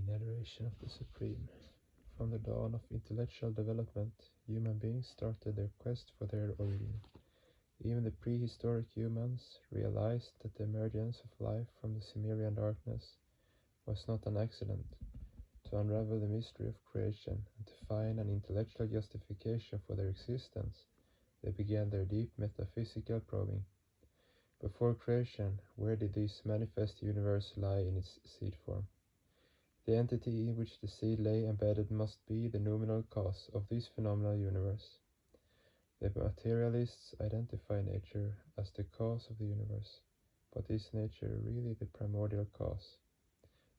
In adoration of the Supreme. From the dawn of intellectual development, human beings started their quest for their origin. Even the prehistoric humans realized that the emergence of life from the Cimmerian darkness was not an accident. To unravel the mystery of creation and to find an intellectual justification for their existence, they began their deep metaphysical probing. Before creation, where did this manifest universe lie in its seed form? The entity in which the seed lay embedded must be the noumenal cause of this phenomenal universe. The materialists identify nature as the cause of the universe, but is nature really the primordial cause?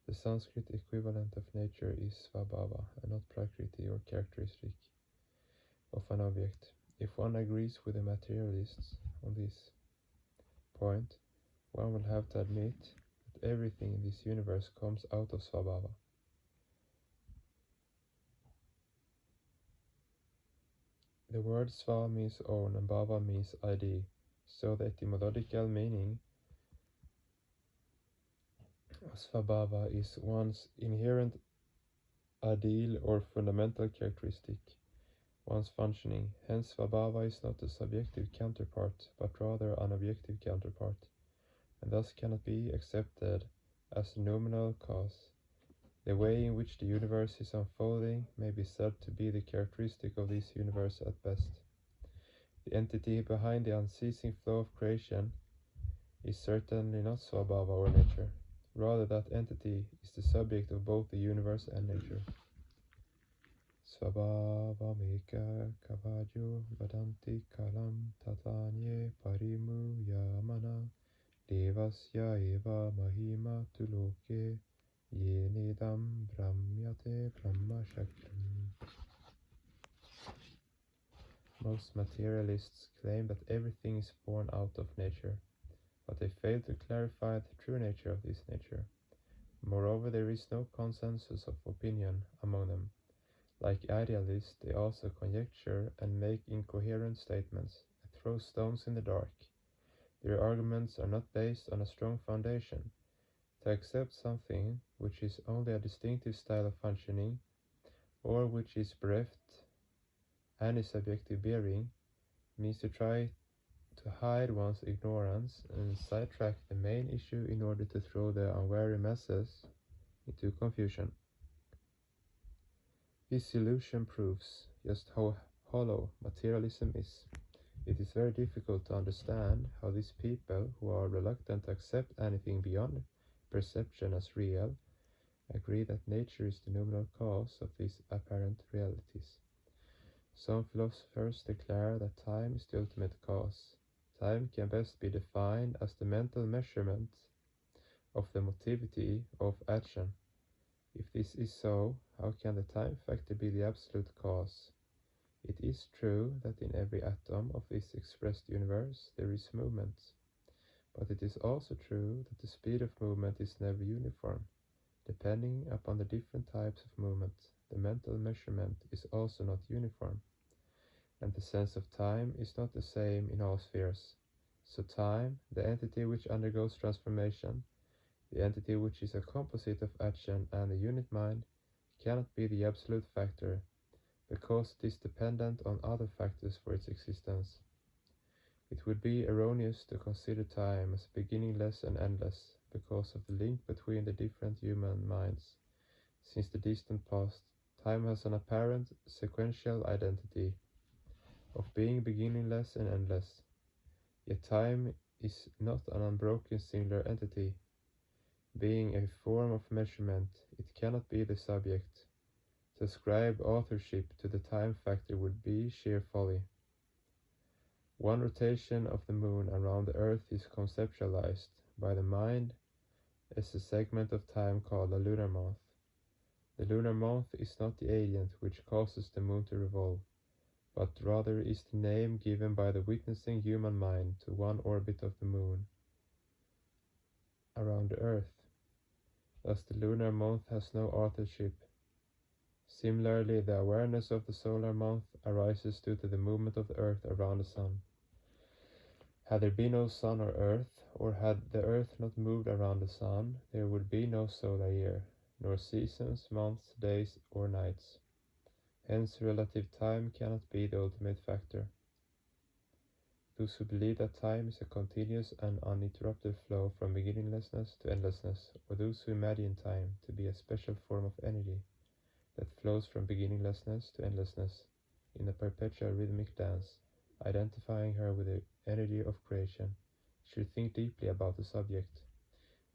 The Sanskrit equivalent of nature is Svabhava, and not Prakriti or characteristic of an object. If one agrees with the materialists on this point, one will have to admit that everything in this universe comes out of Svabhava. The word Sva means own and Bhava means ID, so the etymological meaning of Svabhava is one's inherent ideal or fundamental characteristic, one's functioning. Hence Svabhava is not a subjective counterpart, but rather an objective counterpart, and thus cannot be accepted as a noumenal cause. The way in which the universe is unfolding may be said to be the characteristic of this universe at best. The entity behind the unceasing flow of creation is certainly not Svabhava or nature. Rather, that entity is the subject of both the universe and nature. Svabhava meka kavajo vadanti kalam tatanye parimu yamana devasya eva mahima tuloke yenidam brahmyate brahma shakram. Most materialists claim that everything is born out of nature, but they fail to clarify the true nature of this nature. Moreover, there is no consensus of opinion among them. Like idealists, they also conjecture and make incoherent statements and throw stones in the dark. Their arguments are not based on a strong foundation. To accept something which is only a distinctive style of functioning, or which is bereft any subjective bearing, means to try to hide one's ignorance and sidetrack the main issue in order to throw the unwary masses into confusion. This solution proves just how hollow materialism is. It is very difficult to understand how these people, who are reluctant to accept anything beyond perception as real, agree that nature is the noumenal cause of these apparent realities. Some philosophers declare that time is the ultimate cause. Time can best be defined as the mental measurement of the motivity of action. If this is so, how can the time factor be the absolute cause? It is true that in every atom of this expressed universe there is movement, but it is also true that the speed of movement is never uniform. Depending upon the different types of movement, the mental measurement is also not uniform, and the sense of time is not the same in all spheres. So time, the entity which undergoes transformation, the entity which is a composite of action and the unit mind, cannot be the absolute factor, because it is dependent on other factors for its existence. It would be erroneous to consider time as beginningless and endless, because of the link between the different human minds. Since the distant past, time has an apparent sequential identity of being beginningless and endless. Yet time is not an unbroken singular entity. Being a form of measurement, it cannot be the subject. To ascribe authorship to the time factor would be sheer folly. One rotation of the moon around the earth is conceptualized by the mind as a segment of time called a lunar month. The lunar month is not the agent which causes the moon to revolve, but rather is the name given by the witnessing human mind to one orbit of the moon around the earth. Thus the lunar month has no authorship. Similarly, the awareness of the solar month arises due to the movement of the earth around the sun. Had there been no sun or earth, or had the earth not moved around the sun, there would be no solar year. nor seasons, months, days, or nights. Hence, relative time cannot be the ultimate factor. Those who believe that time is a continuous and uninterrupted flow from beginninglessness to endlessness, or those who imagine time to be a special form of energy that flows from beginninglessness to endlessness in a perpetual rhythmic dance, identifying her with the energy of creation, should think deeply about the subject.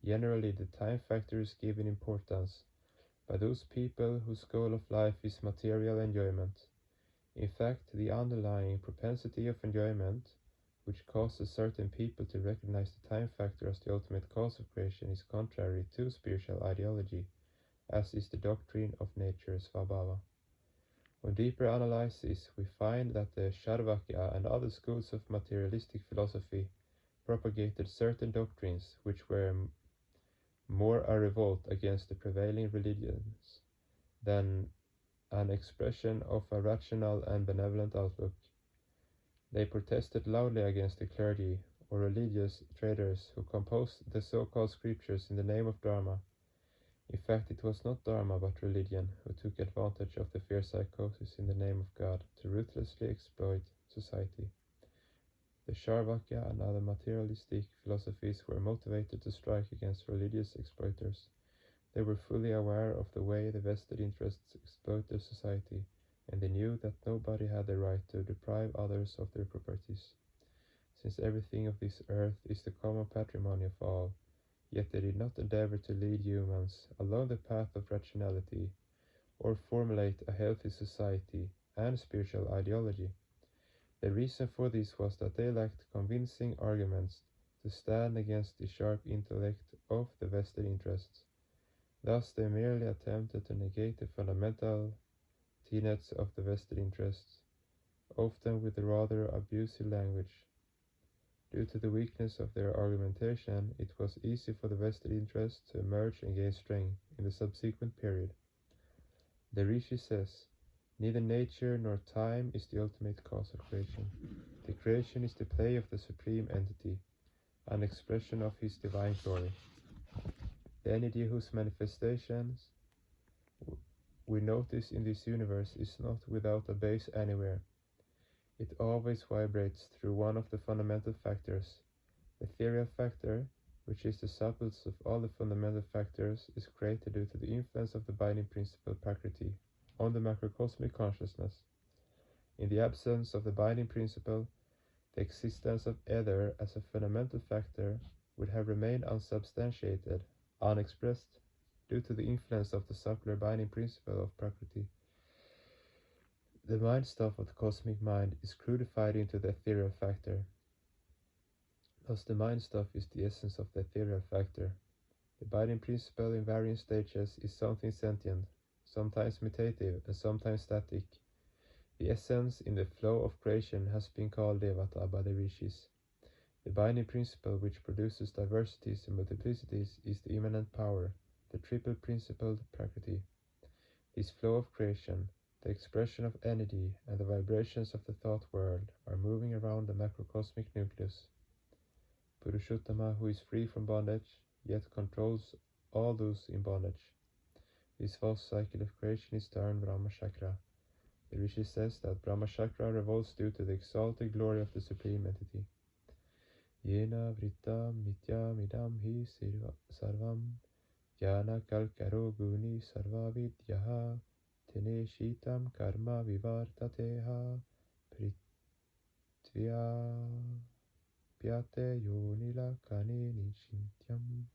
Generally, the time factor is given importance by those people whose goal of life is material enjoyment. In fact, the underlying propensity of enjoyment, which causes certain people to recognize the time factor as the ultimate cause of creation, is contrary to spiritual ideology, as is the doctrine of nature's Svabhava. On deeper analysis, we find that the Charvakya and other schools of materialistic philosophy propagated certain doctrines which were more a revolt against the prevailing religions than an expression of a rational and benevolent outlook. They protested loudly against the clergy or religious traders who composed the so-called scriptures in the name of Dharma. In fact, it was not Dharma but religion who took advantage of the fear psychosis in the name of God to ruthlessly exploit society. The Charvakya and other materialistic philosophies were motivated to strike against religious exploiters. They were fully aware of the way the vested interests exploit their society, and they knew that nobody had the right to deprive others of their properties, since everything of this earth is the common patrimony of all. Yet they did not endeavor to lead humans along the path of rationality, or formulate a healthy society and spiritual ideology. The reason for this was that they lacked convincing arguments to stand against the sharp intellect of the vested interests. Thus they merely attempted to negate the fundamental tenets of the vested interests, often with rather abusive language. Due to the weakness of their argumentation, it was easy for the vested interests to emerge and gain strength in the subsequent period. The Rishi says, neither nature nor time is the ultimate cause of creation. The creation is the play of the Supreme Entity, an expression of His divine glory. The energy whose manifestations we notice in this universe is not without a base anywhere. It always vibrates through one of the fundamental factors. The ethereal factor, which is the subtlest of all the fundamental factors, is created due to the influence of the binding principle Prakriti on the macrocosmic consciousness. In the absence of the binding principle, the existence of ether as a fundamental factor would have remained unsubstantiated, unexpressed, due to the influence of the subtler binding principle of Prakriti. The mind stuff of the cosmic mind is crudified into the ethereal factor. Thus the mind stuff is the essence of the ethereal factor. The binding principle in varying stages is something sentient, sometimes mutative and sometimes static. The essence in the flow of creation has been called Devata by the Rishis. The binding principle which produces diversities and multiplicities is the immanent power, the triple principle Prakriti. This flow of creation, the expression of energy, and the vibrations of the thought world are moving around the macrocosmic nucleus. Purushottama, who is free from bondage, yet controls all those in bondage. This vast cycle of creation is termed Brahma Chakra. The Rishi says that Brahma Chakra revolves due to the exalted glory of the Supreme Entity. Yena vritam nityam idam hi sarvam jnana kalkaro guni sarva vidyaha tene shitam karma vivartateha pritvya pyate yonila kane nishintyam.